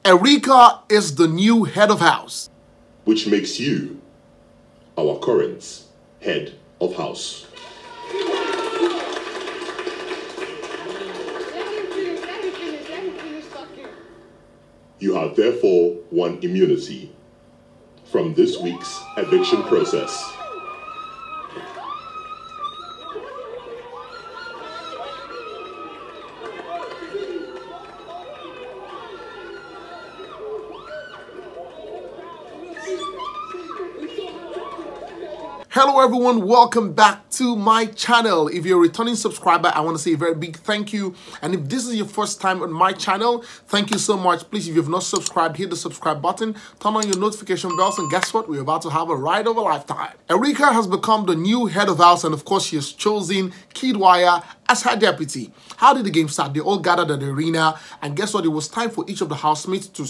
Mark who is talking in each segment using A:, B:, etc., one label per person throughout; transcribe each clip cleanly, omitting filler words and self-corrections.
A: Erika is the new head of house,
B: which makes you our current head of house. You have therefore won immunity from this week's eviction process.
A: Hello everyone, welcome back to my channel. If you're a returning subscriber, I want to say a very big thank you. And if this is your first time on my channel, thank you so much. Please, if you've not subscribed, hit the subscribe button, turn on your notification bells, and guess what? We're about to have a ride of a lifetime. Erika has become the new head of house, and of course, she has chosen KiddWaya as her deputy. How did the game start? They all gathered at the arena, and guess what? It was time for each of the housemates to,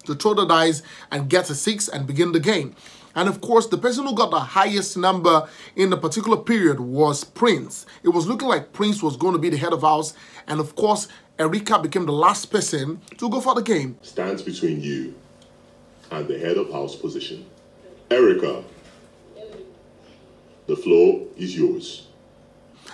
A: to throw the dice and get a 6 and begin the game. And of course, the person who got the highest number in the particular period was Prince. It was looking like Prince was going to be the head of house. And of course, Erika became the last person to go for the game.
B: Stands between you and the head of house position. Erika, the floor is yours.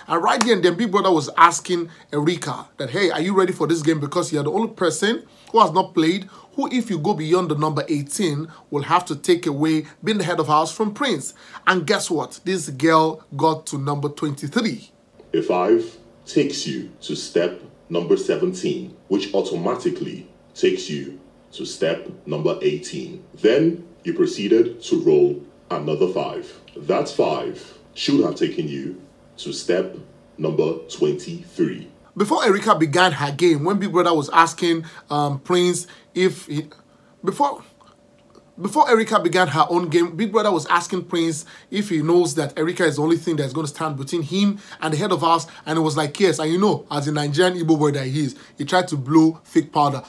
A: And right then Big Brother was asking Erika that, hey, are you ready for this game? Because you're the only person who has not played, who, if you go beyond the number 18, will have to take away being the head of house from Prince. And guess what? This girl got to number 23.
B: A 5 takes you to step number 17, which automatically takes you to step number 18. Then you proceeded to roll another 5. That 5 should have taken you to step number 23.
A: Before Erika began her game, when Big Brother was asking Prince if he... Before Erika began her own game, Big Brother was asking Prince if he knows that Erika is the only thing that's going to stand between him and the head of house. And it was like, yes, and as a Nigerian Igbo boy that he is, he tried to blow fake powder.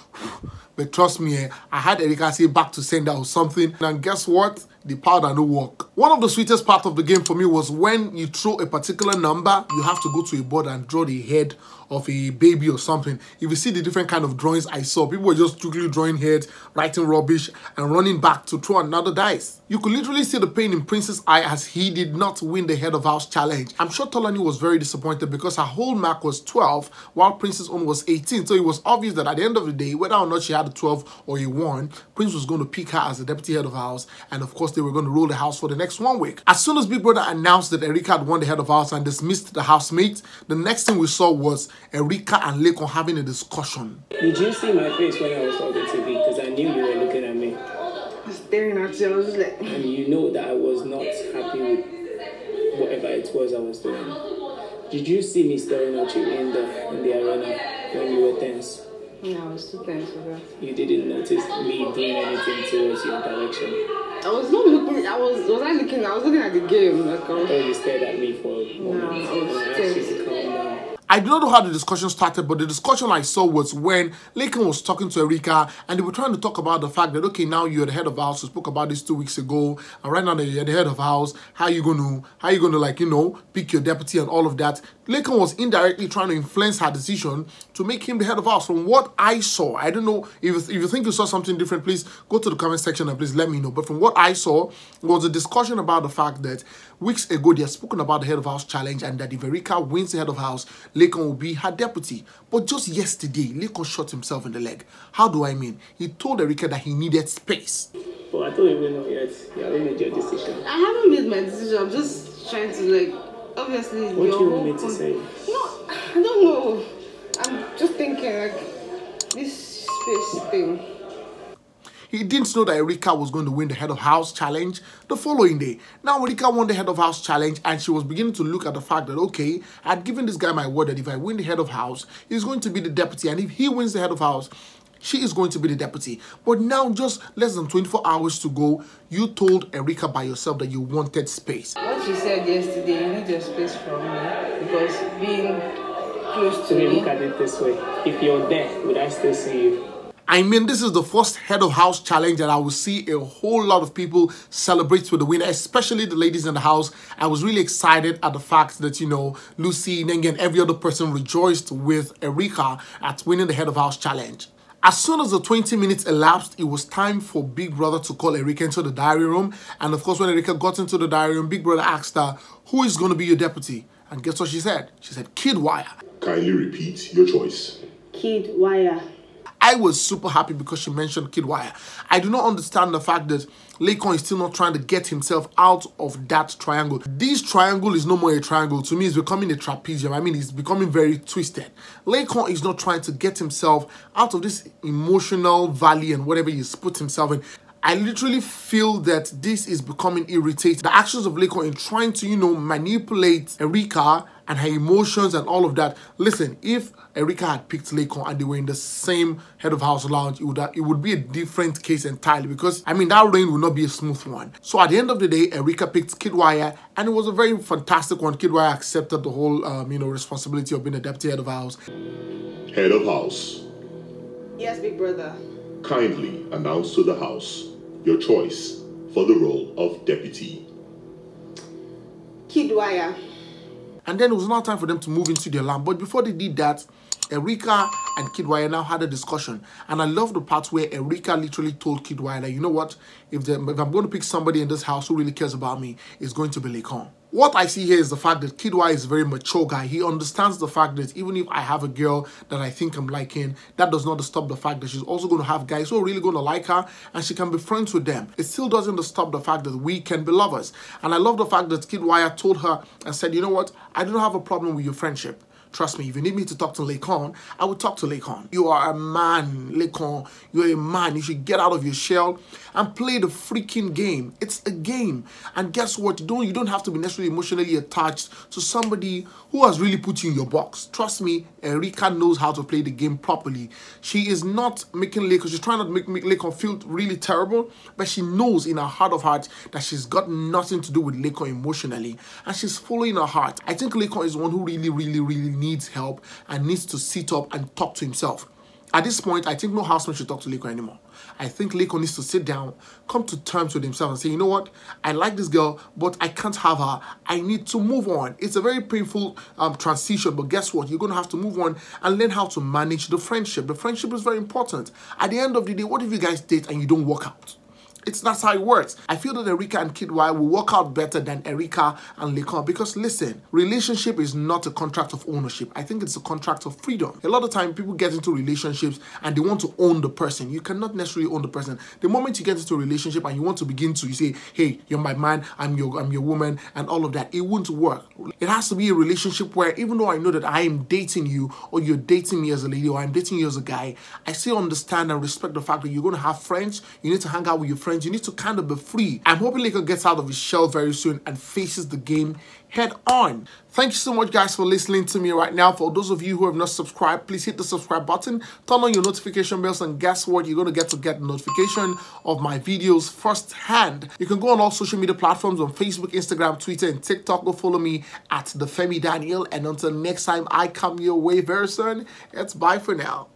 A: But trust me, I had Erika say back to sender or something. And guess what? The powder no work. One of the sweetest parts of the game for me was when you throw a particular number, you have to go to a board and draw the head of a baby or something. If you see the different kind of drawings I saw, people were just strictly drawing heads, writing rubbish, and running back to throw another dice. You could literally see the pain in Prince's eye as he did not win the head of house challenge. I'm sure Tolani was very disappointed because her whole mark was 12, while Prince's own was 18. So it was obvious that at the end of the day, whether or not she had a 12 or a 1, Prince was going to pick her as the deputy head of house, and of course they were going to rule the house for the next 1 week. As soon as Big Brother announced that Erika had won the head of house and dismissed the housemates, the next thing we saw was Erika and Laycon having a discussion.
C: Did you see my face when I was talking to TV? Because I knew you were looking at me.
D: I was staring at you. I was just like...
C: And you know that I was not happy with whatever it was I was doing. Did you see me staring at you in the arena when you were tense?
D: Yeah, I was too tense for that.
C: You didn't notice me doing anything towards your direction?
D: I was not looking. I was looking at the game. Like I was...
C: Oh, you stared at me for a moment.
D: No, I was tense.
A: I do not know how the discussion started, but the discussion I saw was when Laycon was talking to Erika and they were trying to talk about the fact that, okay, now you're the head of house. We spoke about this 2 weeks ago, and right now that you're the head of house, how you gonna like, pick your deputy and all of that. Laycon was indirectly trying to influence her decision to make him the head of house. From what I saw, I don't know if you think you saw something different, please go to the comment section and please let me know. But from what I saw, was a discussion about the fact that weeks ago they had spoken about the head of house challenge and that if Erika wins the head of house, Laycon will be her deputy. But just yesterday, Laycon shot himself in the leg. How do I mean? He told Erika that he needed space.
C: But I don't even know yet. You haven't made your decision.
D: I haven't made my decision. I'm just trying to obviously...
C: What do you want me to say?
D: No, I don't know. I'm just thinking this space thing.
A: He didn't know that Erika was going to win the head of house challenge the following day. Now Erika won the head of house challenge and she was beginning to look at the fact that, okay, I'd given this guy my word that if I win the head of house, he's going to be the deputy. And if he wins the head of house, she is going to be the deputy. But now, just less than 24 hours to go, you told Erika by yourself that you wanted space.
D: What she said yesterday, you need your space from me because being close to me...
C: Look at it this way. If you're there, would I still see you?
A: I mean, this is the first head of house challenge that I will see a whole lot of people celebrate with the winner, especially the ladies in the house. I was really excited at the fact that, Lucy, Nengi, and every other person rejoiced with Erika at winning the head of house challenge. As soon as the 20 minutes elapsed, it was time for Big Brother to call Erika into the diary room. And of course, when Erika got into the diary room, Big Brother asked her, who is going to be your deputy? And guess what she said? She said, KiddWaya.
B: Kindly repeat your choice.
D: KiddWaya.
A: I was super happy because she mentioned KiddWaya. I do not understand the fact that Laycon is still not trying to get himself out of that triangle. This triangle is no more a triangle. To me, it's becoming a trapezium. I mean, it's becoming very twisted. Laycon is not trying to get himself out of this emotional valley and whatever he's put himself in. I literally feel that this is becoming irritating. The actions of Laycon in trying to, manipulate Erika and her emotions and all of that. Listen, if Erika had picked Laycon and they were in the same head of house lounge, it would be a different case entirely, because, that reign would not be a smooth one. So at the end of the day, Erika picked KiddWaya, and it was a very fantastic one. KiddWaya accepted the whole, responsibility of being a deputy head of house.
B: Head of house.
D: Yes, Big Brother.
B: Kindly announce to the house your choice for the role of deputy.
D: KiddWaya.
A: And then it was now time for them to move into their land. But before they did that, Erika and KiddWaya now had a discussion. And I love the part where Erika literally told KiddWaya that, you know what, if I'm going to pick somebody in this house who really cares about me, it's going to be Laycon. What I see here is the fact that KiddWaya is a very mature guy. He understands the fact that even if I have a girl that I think I'm liking, that does not stop the fact that she's also going to have guys who are really going to like her and she can be friends with them. It still doesn't stop the fact that we can be lovers. And I love the fact that KiddWaya told her and said, you know what, I don't have a problem with your friendship. Trust me, if you need me to talk to Laycon, I will talk to Laycon. You are a man, Laycon. You're a man. You should get out of your shell and play the freaking game. It's a game. And guess what? You don't have to be necessarily emotionally attached to somebody who has really put you in your box. Trust me, Erika knows how to play the game properly. She is not making Laycon, she's trying not to make Laycon feel really terrible, but she knows in her heart of hearts that she's got nothing to do with Laycon emotionally. And she's following her heart. I think Laycon is one who really needs help and needs to sit up and talk to himself. At this point, I think no housemate should talk to Laycon anymore. I think Laycon needs to sit down, come to terms with himself and say, you know what, I like this girl, but I can't have her. I need to move on. It's a very painful transition, but guess what? You're going to have to move on and learn how to manage the friendship. The friendship is very important. At the end of the day, what if you guys date and you don't work out? That's how it works. I feel that Erika and KiddWaya will work out better than Erika and Laycon, because listen, relationship is not a contract of ownership. I think it's a contract of freedom. A lot of time people get into relationships and they want to own the person. You cannot necessarily own the person. The moment you get into a relationship and you want to begin to, you say, hey, you're my man, I'm your woman, and all of that, it won't work. It has to be a relationship where even though I know that I am dating you, or you're dating me as a lady, or I'm dating you as a guy, I still understand and respect the fact that you're going to have friends, you need to hang out with your friends, you need to kind of be free. I'm hoping Laycon gets out of his shell very soon and faces the game head on. Thank you so much, guys, for listening to me right now. For those of you who have not subscribed, please hit the subscribe button, turn on your notification bells, and guess what? You're going to get notification of my videos firsthand. You can go on all social media platforms on Facebook, Instagram, Twitter, and TikTok. Go follow me at the Femi Daniel. And until next time I come your way very soon, it's bye for now.